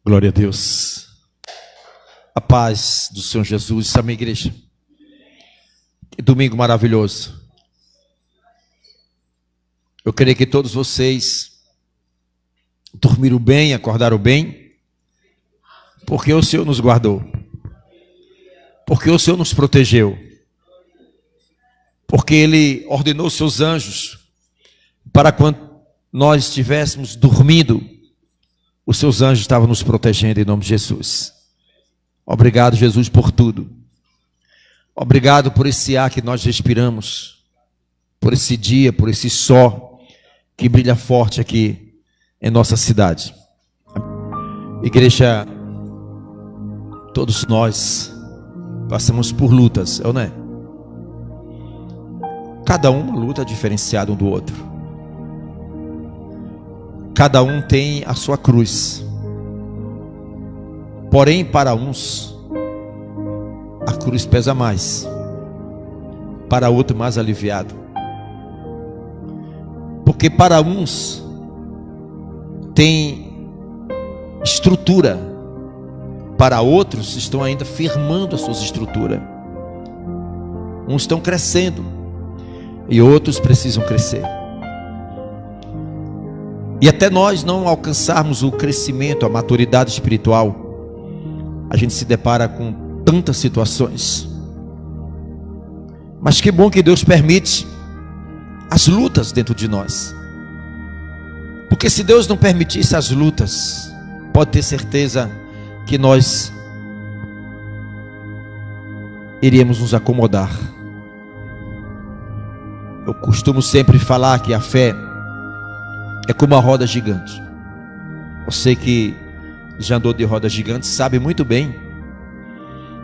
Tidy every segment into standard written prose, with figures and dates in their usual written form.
Glória a Deus. A paz do Senhor Jesus, amém, igreja. Que domingo maravilhoso. Eu creio que todos vocês dormiram bem, acordaram bem, porque o Senhor nos guardou, porque o Senhor nos protegeu, porque Ele ordenou seus anjos para quando nós estivéssemos dormindo, os seus anjos estavam nos protegendo em nome de Jesus. Obrigado, Jesus, por tudo. Obrigado por esse ar que nós respiramos, por esse dia, por esse sol que brilha forte aqui em nossa cidade. Igreja, todos nós passamos por lutas, não é? Cada uma luta diferenciada um do outro. Cada um tem a sua cruz. Porém, para uns, a cruz pesa mais. Para outro, mais aliviado. Porque para uns, tem estrutura. Para outros, estão ainda firmando as suas estruturas. Uns estão crescendo. E outros precisam crescer. E até nós não alcançarmos o crescimento, a maturidade espiritual, a gente se depara com tantas situações. Mas que bom que Deus permite as lutas dentro de nós. Porque se Deus não permitisse as lutas, pode ter certeza que nós iríamos nos acomodar. Eu costumo sempre falar que a fé é como uma roda gigante. Você que já andou de roda gigante sabe muito bem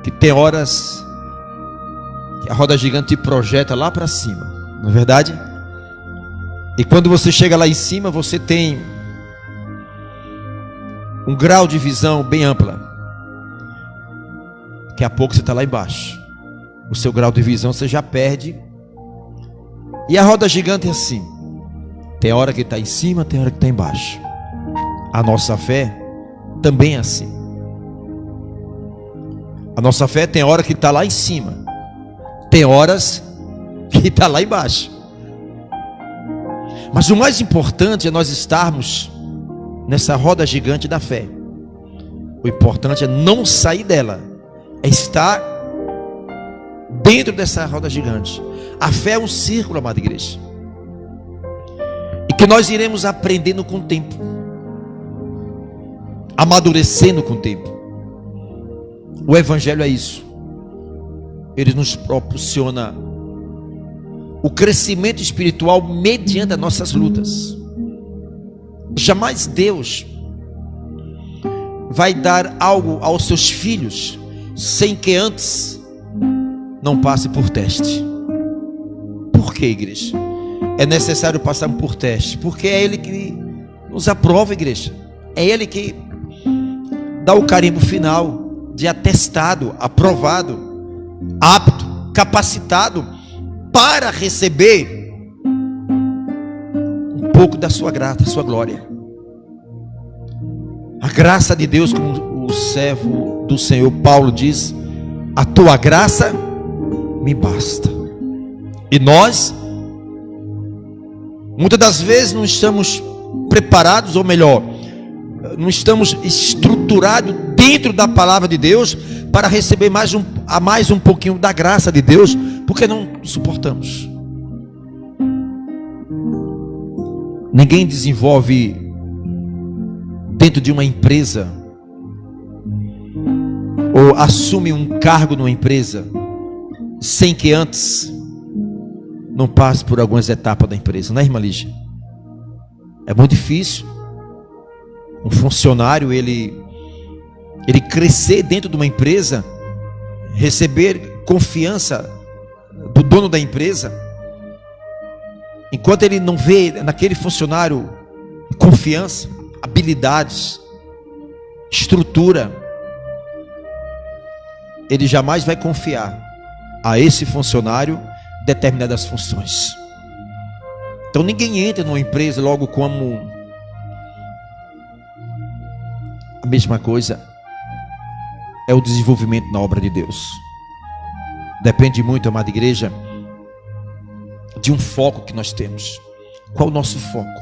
que tem horas que a roda gigante te projeta lá para cima, não é verdade? E quando você chega lá em cima, você tem um grau de visão bem ampla. Daqui a pouco você está lá embaixo. O seu grau de visão você já perde. E a roda gigante é assim. Tem hora que está em cima, tem hora que está embaixo. A nossa fé também é assim. A nossa fé tem hora que está lá em cima, tem horas que está lá embaixo. Mas o mais importante é nós estarmos nessa roda gigante da fé. O importante é não sair dela, é estar dentro dessa roda gigante. A fé é um círculo, amada igreja, e que nós iremos aprendendo com o tempo, amadurecendo com o tempo. O evangelho é isso. Ele nos proporciona o crescimento espiritual mediante as nossas lutas. Jamais Deus vai dar algo aos seus filhos sem que antes não passe por teste. Por que, igreja? É necessário passar por teste, porque é Ele que nos aprova, igreja. É Ele que dá o carimbo final de atestado, aprovado, apto, capacitado para receber um pouco da sua graça, da sua glória. A graça de Deus, como o servo do Senhor Paulo diz: a tua graça me basta. E nós, muitas das vezes, não estamos preparados, ou melhor, não estamos estruturados dentro da palavra de Deus para receber mais um pouquinho da graça de Deus, porque não suportamos. Ninguém desenvolve dentro de uma empresa ou assume um cargo numa empresa sem que antes não passe por algumas etapas da empresa, não é, irmã Lígia? É muito difícil um funcionário ele crescer dentro de uma empresa, receber confiança do dono da empresa, enquanto ele não vê naquele funcionário confiança, habilidades, estrutura, ele jamais vai confiar a esse funcionário determinadas funções. Então ninguém entra numa empresa logo como A mesma coisa é o desenvolvimento na obra de Deus. Depende muito, amada igreja, de um foco que nós temos. Qual o nosso foco?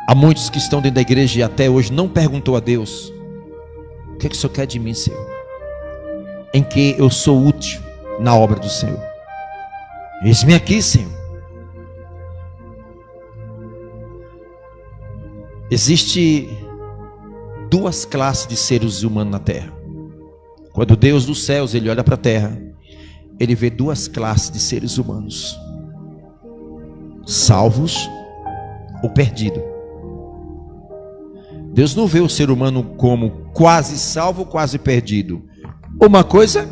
Há muitos que estão dentro da igreja e até hoje não perguntou a Deus: o que é que o Senhor quer de mim, Senhor? Em que eu sou útil na obra do Senhor? Eis-me aqui, Senhor. Existe duas classes de seres humanos na terra. Quando Deus dos céus ele olha para a terra, ele vê duas classes de seres humanos: salvos ou perdidos. Deus não vê o ser humano como quase salvo ou quase perdido. Uma coisa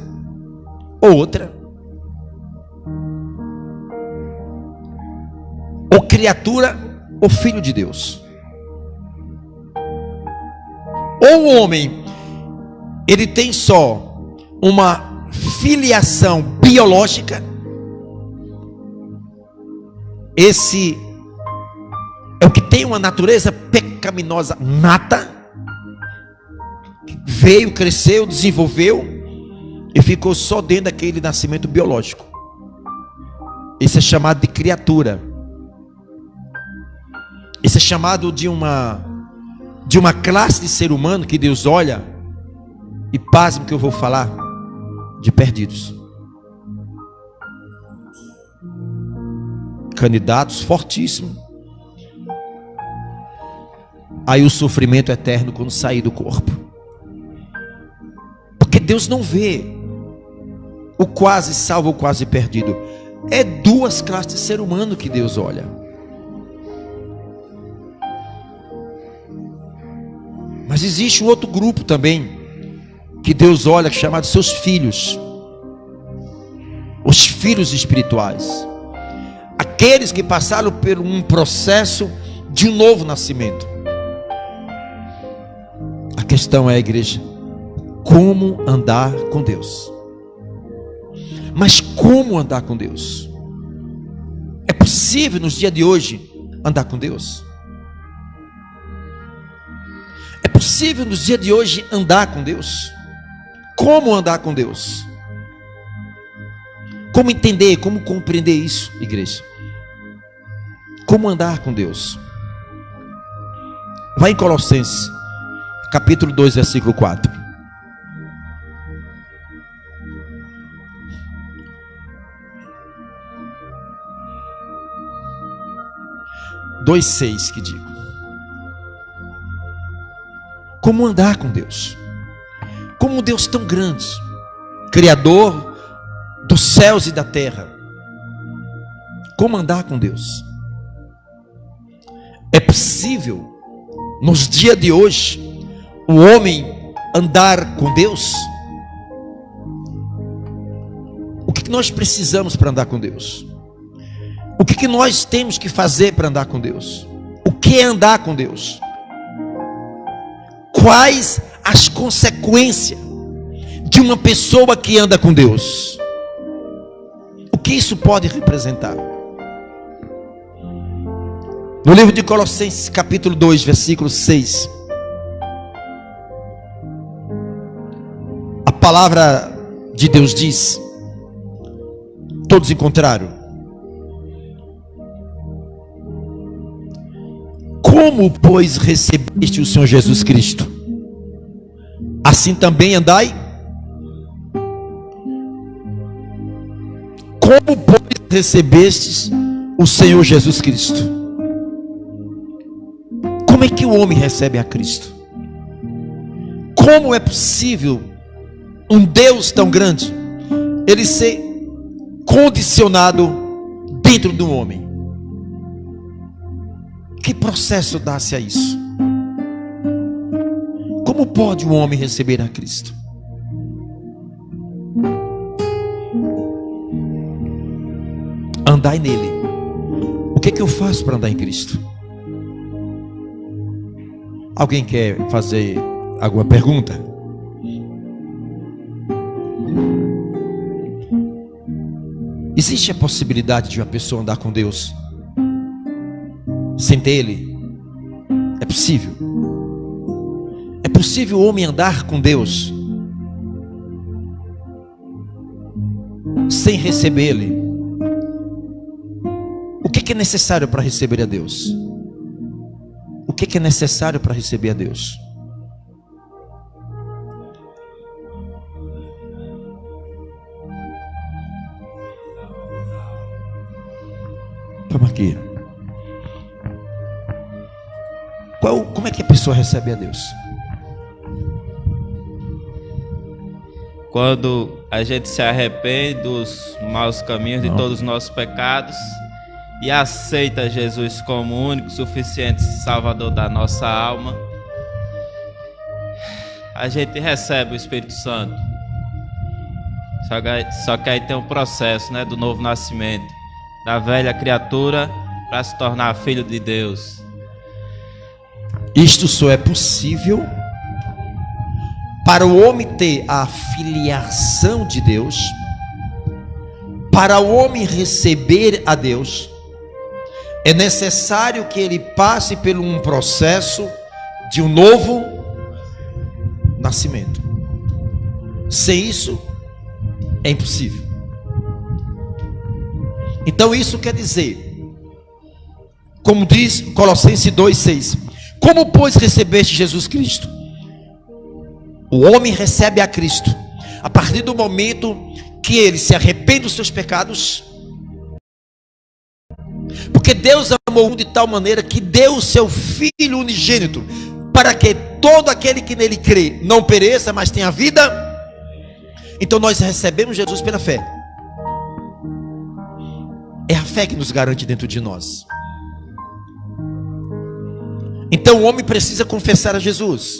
ou outra. Ou criatura ou filho de Deus. Ou o homem, ele tem só uma filiação biológica. Esse é o que tem uma natureza pecaminosa nata. Veio, cresceu, desenvolveu e ficou só dentro daquele nascimento biológico. Isso é chamado de criatura. Isso é chamado de uma classe de ser humano que Deus olha e pasme que eu vou falar, de perdidos. Candidatos fortíssimos. Aí o sofrimento eterno quando sair do corpo. Porque Deus não vê o quase salvo ou quase perdido. É duas classes de ser humano que Deus olha. Mas existe um outro grupo também que Deus olha, chamado seus filhos. Os filhos espirituais. Aqueles que passaram por um processo de um novo nascimento. A questão é, igreja, como andar com Deus. Mas como andar com Deus? É possível nos dias de hoje andar com Deus? É possível nos dias de hoje andar com Deus? Como andar com Deus? Como entender, como compreender isso, igreja? Como andar com Deus? Vai em Colossenses, capítulo 2, versículo 4. Dois, 6 que digo. Como andar com Deus? Como um Deus tão grande, Criador dos céus e da terra. Como andar com Deus? É possível, nos dias de hoje, o homem andar com Deus? O que nós precisamos para andar com Deus? O que nós temos que fazer para andar com Deus? O que é andar com Deus? Quais as consequências de uma pessoa que anda com Deus? O que isso pode representar? No livro de Colossenses, capítulo 2, versículo 6. A palavra de Deus diz: todos encontraram? Como, pois, recebeste o Senhor Jesus Cristo, assim também andai? Como, pois, recebestes o Senhor Jesus Cristo? Como é que o homem recebe a Cristo? Como é possível um Deus tão grande, ele ser condicionado dentro do homem? Que processo dá-se a isso? Como pode um homem receber a Cristo? Andai nele. O que eu faço para andar em Cristo? Alguém quer fazer alguma pergunta? Existe a possibilidade de uma pessoa andar com Deus sem ter Ele possível. É possível o homem andar com Deus sem recebê-lo. O que é necessário para receber a Deus? O que é necessário para receber a Deus? Vamos aqui. Como é que a pessoa recebe a Deus? Quando a gente se arrepende dos maus caminhos, de todos os nossos pecados, e aceita Jesus como o único, suficiente Salvador da nossa alma, a gente recebe o Espírito Santo. Só que aí tem um processo, né, do novo nascimento, da velha criatura para se tornar filho de Deus. Isto só é possível para o homem ter a filiação de Deus, para o homem receber a Deus. É necessário que ele passe por um processo de um novo nascimento. Sem isso, é impossível. Então isso quer dizer, como diz Colossenses 2,6: como pois recebeste Jesus Cristo? O homem recebe a Cristo a partir do momento que ele se arrepende dos seus pecados, porque Deus amou o mundo de tal maneira que deu o seu Filho unigênito, para que todo aquele que nele crê não pereça, mas tenha vida. Então nós recebemos Jesus pela fé. É a fé que nos garante dentro de nós. Então o homem precisa confessar a Jesus,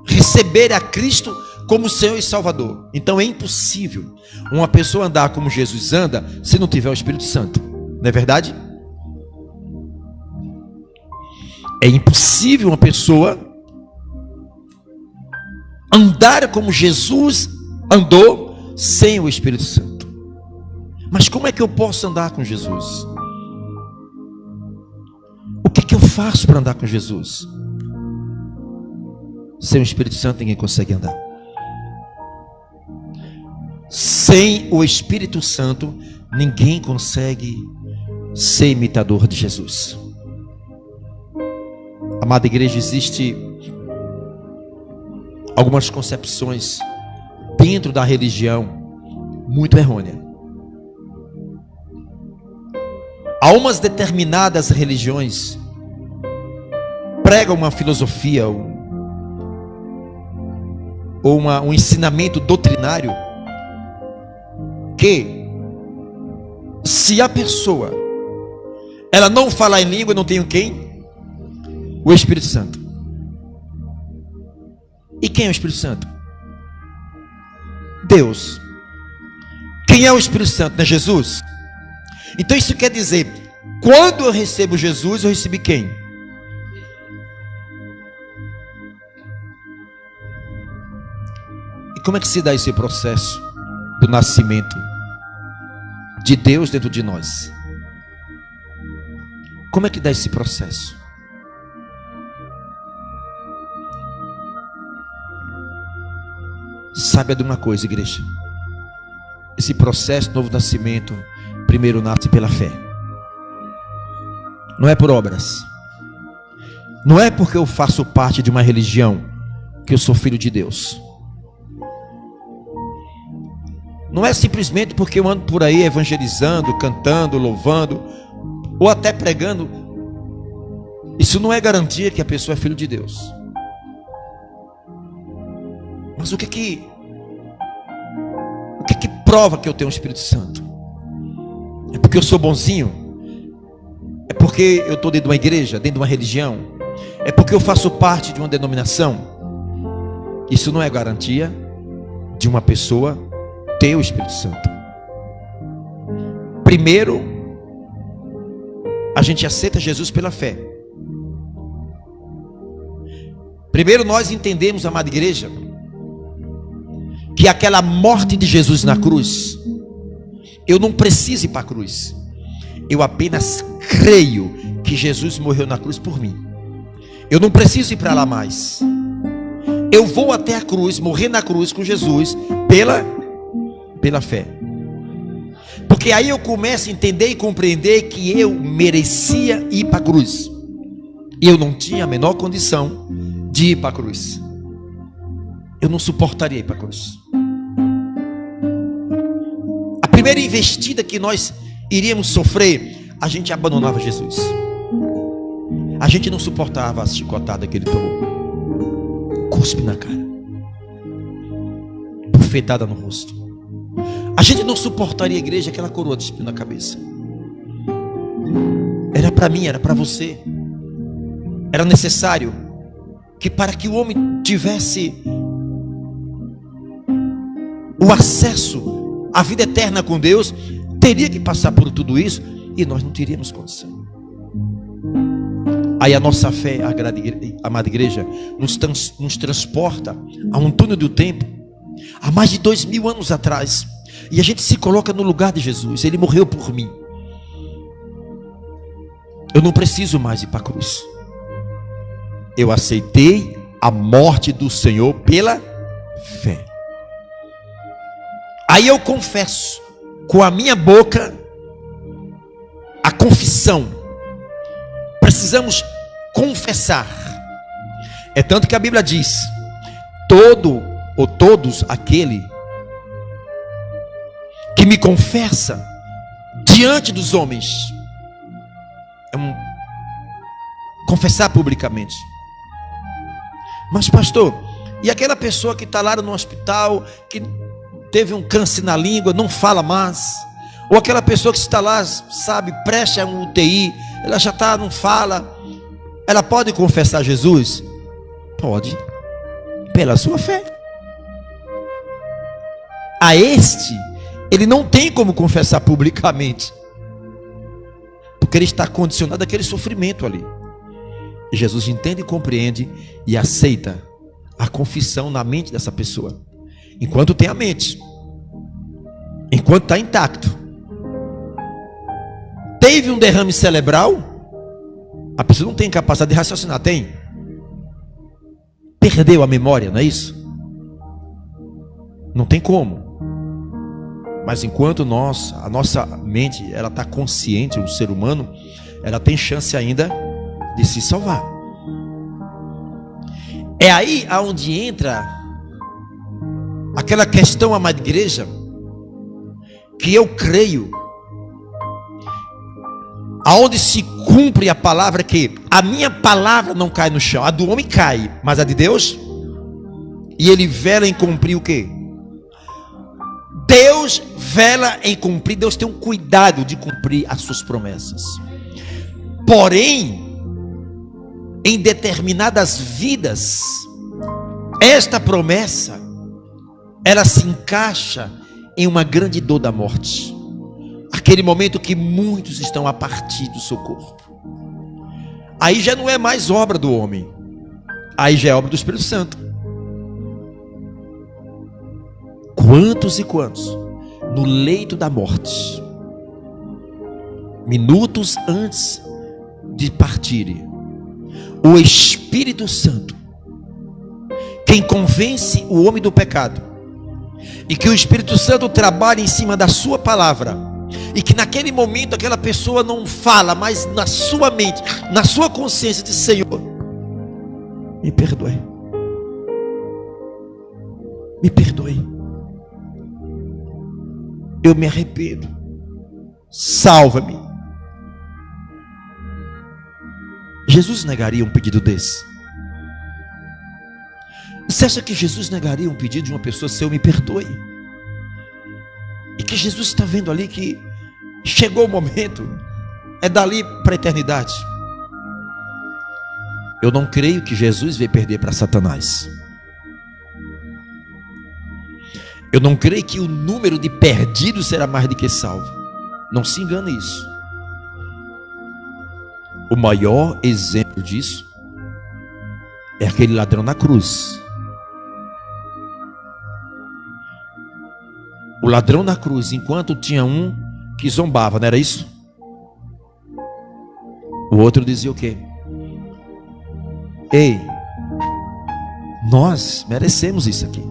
receber a Cristo como Senhor e Salvador. Então é impossível uma pessoa andar como Jesus anda se não tiver o Espírito Santo. Não é verdade? É impossível uma pessoa andar como Jesus andou sem o Espírito Santo. Mas como é que eu posso andar com Jesus? O que eu faço para andar com Jesus? Sem o Espírito Santo ninguém consegue andar. Sem o Espírito Santo ninguém consegue ser imitador de Jesus. Amada igreja, existe algumas concepções dentro da religião muito errôneas. Há umas determinadas religiões pregam uma filosofia ou um ensinamento doutrinário que, se a pessoa ela não falar em língua, não tem o quem? O Espírito Santo. E quem é o Espírito Santo? Deus. Quem é o Espírito Santo? Não é Jesus? Então isso quer dizer, quando eu recebo Jesus, eu recebi quem? E como é que se dá esse processo do nascimento de Deus dentro de nós? Como é que dá esse processo? Saiba de uma coisa, igreja. Esse processo do novo nascimento primeiro nasce pela fé. Não é por obras. Não é porque eu faço parte de uma religião que eu sou filho de Deus. Não é simplesmente porque eu ando por aí evangelizando, cantando, louvando, ou até pregando. Isso não é garantia que a pessoa é filho de Deus. Mas o que prova que eu tenho o Espírito Santo? É porque eu sou bonzinho? É porque eu estou dentro de uma igreja, dentro de uma religião? É porque eu faço parte de uma denominação? Isso não é garantia de uma pessoa ter o Espírito Santo. Primeiro, a gente aceita Jesus pela fé. Primeiro nós entendemos, amada igreja, que aquela morte de Jesus na cruz, eu não preciso ir para a cruz. Eu apenas creio que Jesus morreu na cruz por mim. Eu não preciso ir para lá mais. Eu vou até a cruz, morrer na cruz com Jesus pela fé. Porque aí eu começo a entender e compreender que eu merecia ir para a cruz. E eu não tinha a menor condição de ir para a cruz. Eu não suportaria ir para a cruz. A primeira investida que nós iríamos sofrer, a gente abandonava Jesus. A gente não suportava a chicotada que ele tomou, cuspe na cara, bufetada no rosto. A gente não suportaria, igreja, aquela coroa de espinho na cabeça. Era para mim, era para você. Era necessário que, para que o homem tivesse o acesso à vida eterna com Deus, teria que passar por tudo isso, e nós não teríamos condição. Aí a nossa fé, amada igreja, nos transporta a um túnel do tempo, há mais de 2000 anos atrás, e a gente se coloca no lugar de Jesus. Ele morreu por mim. Eu não preciso mais ir para a cruz. Eu aceitei a morte do Senhor pela fé. Aí eu confesso com a minha boca a confissão. Precisamos confessar. É tanto que a Bíblia diz: todo ou todos aquele que me confessa diante dos homens, confessar publicamente. Mas pastor, e aquela pessoa que está lá no hospital, que teve um câncer na língua, não fala mais? Ou aquela pessoa que está lá, sabe, presta um UTI, ela já está, não fala, ela pode confessar Jesus? Pode, pela sua fé. A este, ele não tem como confessar publicamente, porque ele está condicionado àquele sofrimento ali. E Jesus entende e compreende e aceita a confissão na mente dessa pessoa, enquanto tem a mente, enquanto está intacto. Teve um derrame cerebral, a pessoa não tem capacidade de raciocinar, tem? Perdeu a memória, não é isso? Não tem como. Mas enquanto a nossa mente, ela está consciente, o ser humano, ela tem chance ainda de se salvar. É aí aonde entra aquela questão, amada igreja, que eu creio, aonde se cumpre a palavra, que a minha palavra não cai no chão, a do homem cai, mas a de Deus, e ele vela em cumprir o quê? Deus vela em cumprir, Deus tem um cuidado de cumprir as suas promessas. Porém, em determinadas vidas, esta promessa, ela se encaixa em uma grande dor da morte. Aquele momento que muitos estão a partir do seu corpo. Aí já não é mais obra do homem, aí já é obra do Espírito Santo. Quantos e quantos, no leito da morte, minutos antes de partirem, o Espírito Santo, quem convence o homem do pecado, e que o Espírito Santo trabalha em cima da sua palavra, e que naquele momento aquela pessoa não fala, mas na sua mente, na sua consciência diz: Senhor, me perdoe, me perdoe, eu me arrependo, salva-me. Jesus negaria um pedido desse? Você acha que Jesus negaria um pedido de uma pessoa: Senhor, me perdoe? E que Jesus está vendo ali que chegou o momento, é dali para a eternidade. Eu não creio que Jesus veio perder para Satanás. Eu não creio que o número de perdidos será mais do que salvo. Não se engane isso. O maior exemplo disso é aquele ladrão na cruz. O ladrão na cruz, enquanto tinha um que zombava, não era isso? O outro dizia o quê? Ei, nós merecemos isso aqui.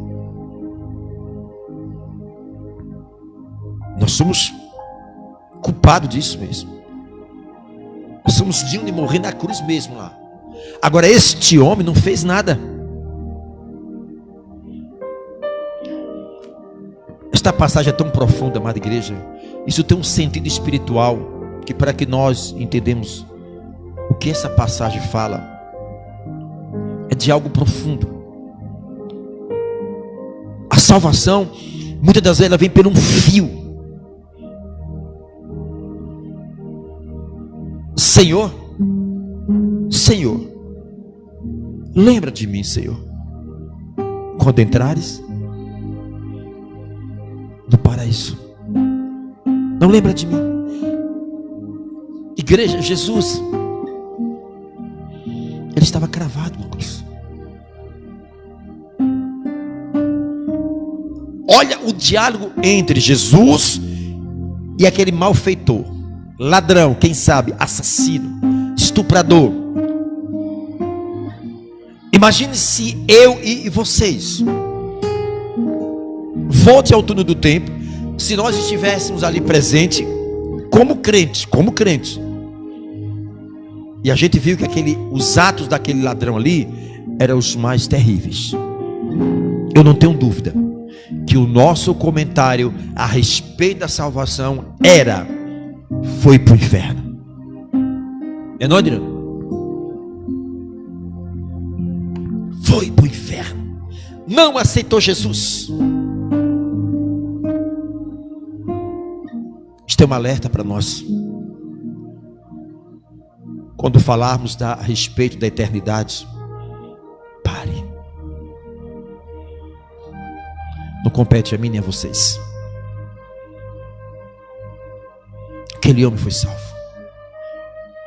Nós somos culpados disso mesmo. Nós somos dignos de morrer na cruz mesmo lá. Agora este homem não fez nada. Esta passagem é tão profunda, amada igreja. Isso tem um sentido espiritual, que para que nós entendemos o que essa passagem fala, é de algo profundo. A salvação, muitas das vezes, ela vem por um fio. Senhor, Senhor, lembra de mim, Senhor, quando entrares no paraíso. Não lembra de mim. Igreja, Jesus, ele estava cravado na cruz. Olha o diálogo entre Jesus e aquele malfeitor, ladrão, quem sabe, assassino, estuprador. Imagine se eu e vocês, volte ao túnel do tempo, se nós estivéssemos ali presente como crente, e a gente viu que os atos daquele ladrão ali eram os mais terríveis. Eu não tenho dúvida que o nosso comentário a respeito da salvação foi para o inferno. É não, Adriano? Foi para o inferno. Não aceitou Jesus. Isto é um alerta para nós. Quando falarmos a respeito da eternidade, pare. Não compete a mim nem a vocês. Aquele homem foi salvo,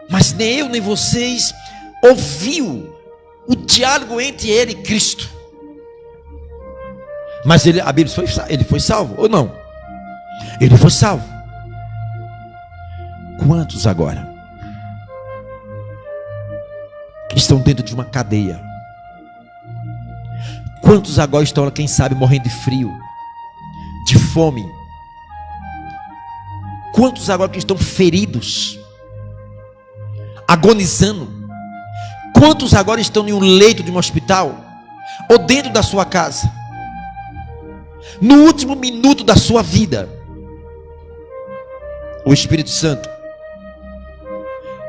mas nem eu nem vocês ouviu o diálogo entre ele e Cristo. Mas a Bíblia ele foi salvo ou não? Ele foi salvo. Quantos agora que estão dentro de uma cadeia? Quantos agora estão, quem sabe, morrendo de frio, de fome? Quantos agora que estão feridos, agonizando? Quantos agora estão em um leito de um hospital, ou dentro da sua casa, no último minuto da sua vida? O Espírito Santo,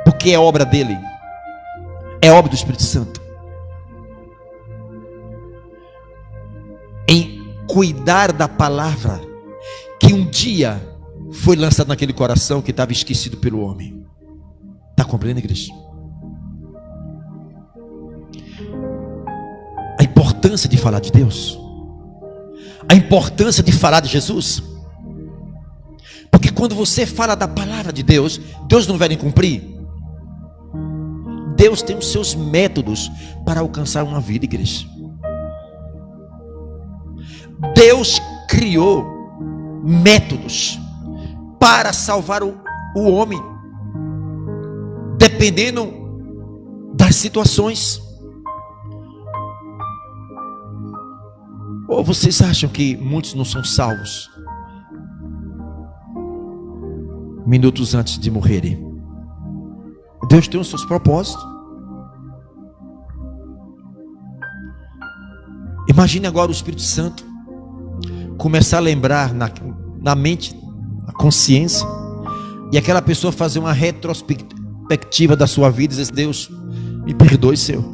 porque é obra dele, é obra do Espírito Santo, em cuidar da palavra que um dia foi lançado naquele coração que estava esquecido pelo homem. Está compreendendo, igreja? A importância de falar de Deus, a importância de falar de Jesus. Porque quando você fala da palavra de Deus, Deus não vai cumprir. Deus tem os seus métodos para alcançar uma vida, igreja. Deus criou métodos para salvar o homem, dependendo das situações. Ou vocês acham que muitos não são salvos minutos antes de morrerem? Deus tem os seus propósitos. Imagine agora o Espírito Santo começar a lembrar na mente, a consciência, e aquela pessoa fazer uma retrospectiva da sua vida e dizer: Deus, me perdoe, Senhor.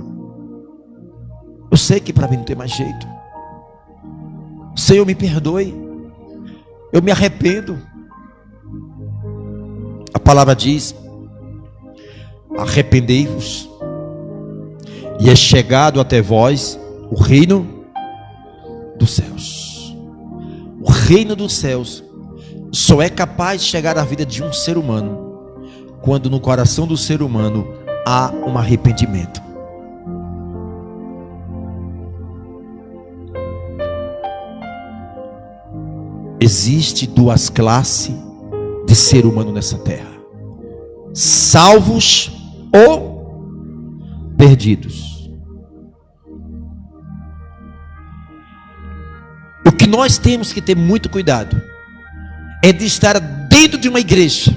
Eu sei que para mim não tem mais jeito. Senhor, me perdoe. Eu me arrependo. A palavra diz: arrependei-vos, e é chegado até vós o reino dos céus. O reino dos céus só é capaz de chegar à vida de um ser humano quando no coração do ser humano há um arrependimento. Existe duas classes de ser humano nessa terra: salvos ou perdidos. que nós temos que ter muito cuidado é de estar dentro de uma igreja,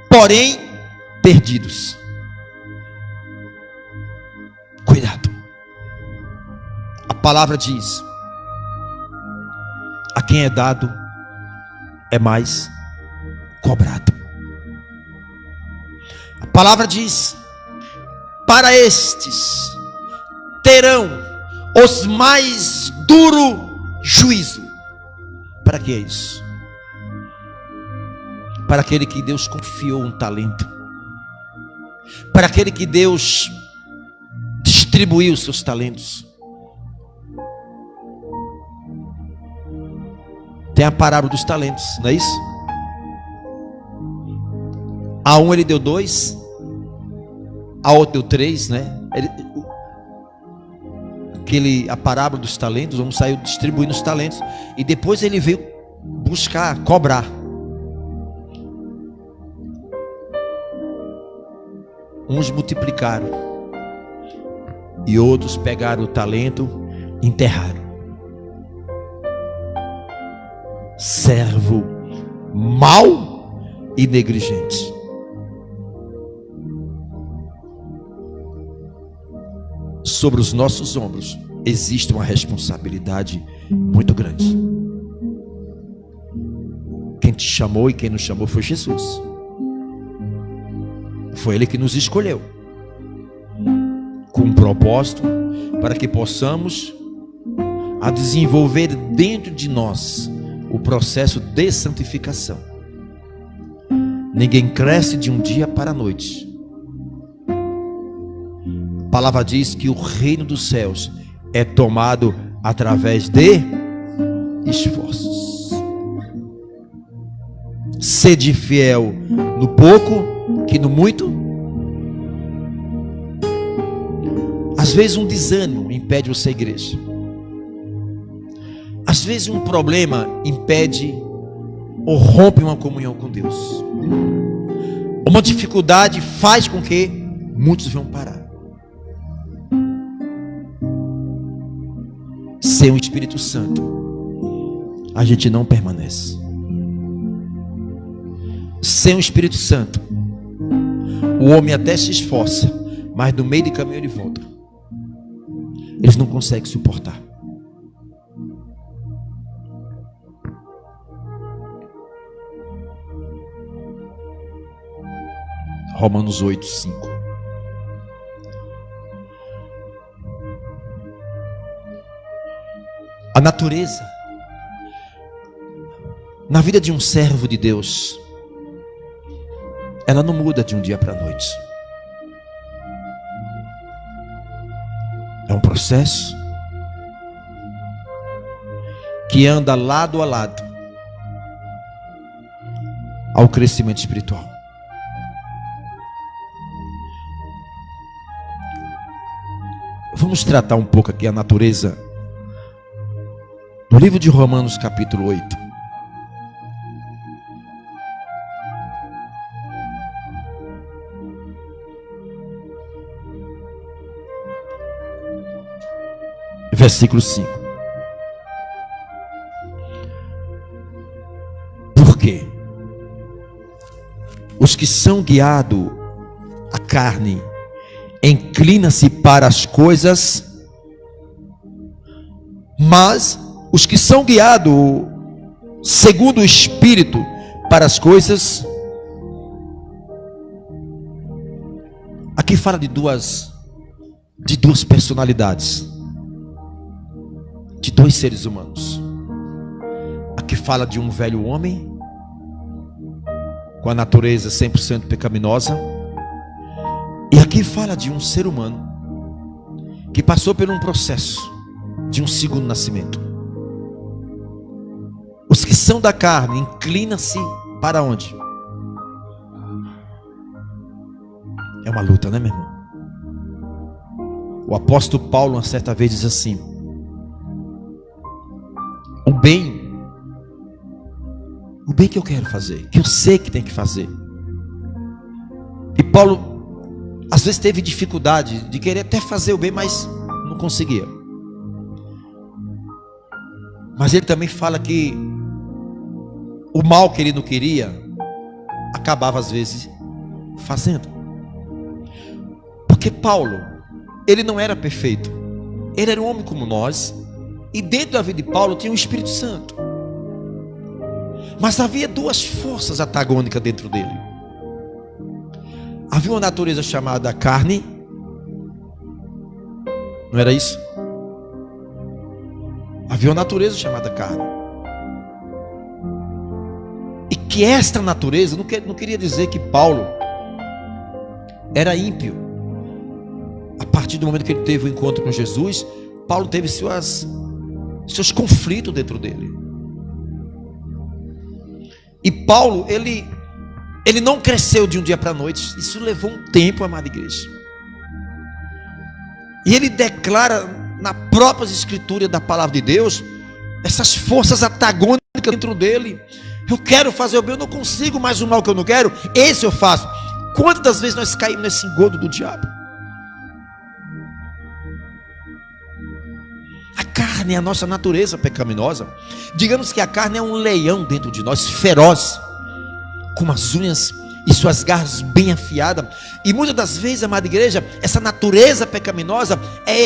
porém perdidos. Cuidado. A palavra diz: a quem é dado é mais cobrado. A palavra diz: para estes terão os mais duro juízo. Para que é isso? Para aquele que Deus confiou um talento, para aquele que Deus distribuiu os seus talentos. Tem a parábola dos talentos, não é isso? A um ele deu 2, a outro deu 3, né? A parábola dos talentos, vamos sair distribuindo os talentos, e depois ele veio buscar, cobrar. Uns multiplicaram e outros pegaram o talento e enterraram. Servo mau e negligente. Sobre os nossos ombros existe uma responsabilidade muito grande. Quem te chamou e quem nos chamou foi Jesus. Foi Ele que nos escolheu, com um propósito, para que possamos a desenvolver dentro de nós o processo de santificação. Ninguém cresce de um dia para a noite. A palavra diz que o reino dos céus é tomado através de esforços. Sede fiel no pouco, que no muito. Às vezes um desânimo impede você a igreja. Às vezes um problema impede ou rompe uma comunhão com Deus. Uma dificuldade faz com que muitos venham parar. Sem o Espírito Santo, a gente não permanece. Sem o Espírito Santo, o homem até se esforça, mas no meio do caminho ele volta. Eles não conseguem suportar. Romanos 8, 5. A natureza na vida de um servo de Deus, ela não muda de um dia para a noite. É um processo que anda lado a lado ao crescimento espiritual. Vamos tratar um pouco aqui a natureza no livro de Romanos capítulo 8. Versículo 5. Porque os que são guiados à carne inclina-se para as coisas, mas os que são guiados segundo o Espírito para as coisas. Aqui fala de duas personalidades, de dois seres humanos. Aqui fala de um velho homem com a natureza 100% pecaminosa, e aqui fala de um ser humano que passou por um processo de um segundo nascimento. Os que são da carne inclinam-se para onde? É uma luta, né, meu irmão? O apóstolo Paulo, uma certa vez, diz assim: o bem que eu quero fazer, que eu sei que tem que fazer. E Paulo às vezes teve dificuldade de querer até fazer o bem, mas não conseguia. Mas ele também fala que o mal que ele não queria, acabava às vezes fazendo. Porque Paulo, ele não era perfeito. Ele era um homem como nós. E dentro da vida de Paulo tinha o Espírito Santo. Mas havia duas forças antagônicas dentro dele. Havia uma natureza chamada carne. Não era isso? Havia uma natureza chamada carne. E que esta natureza, não queria dizer que Paulo era ímpio. A partir do momento que ele teve o encontro com Jesus, Paulo teve seus conflitos dentro dele. E Paulo, ele não cresceu de um dia para a noite. Isso levou um tempo, amada igreja. E ele declara na própria escritura da palavra de Deus, essas forças antagônicas dentro dele. Eu quero fazer o bem, eu não consigo, mas o mal que eu não quero, esse eu faço. Quantas vezes nós caímos nesse engodo do diabo? A carne é a nossa natureza pecaminosa. Digamos que a carne é um leão dentro de nós, feroz, com as unhas e suas garras bem afiadas. E muitas das vezes, amada igreja, essa natureza pecaminosa é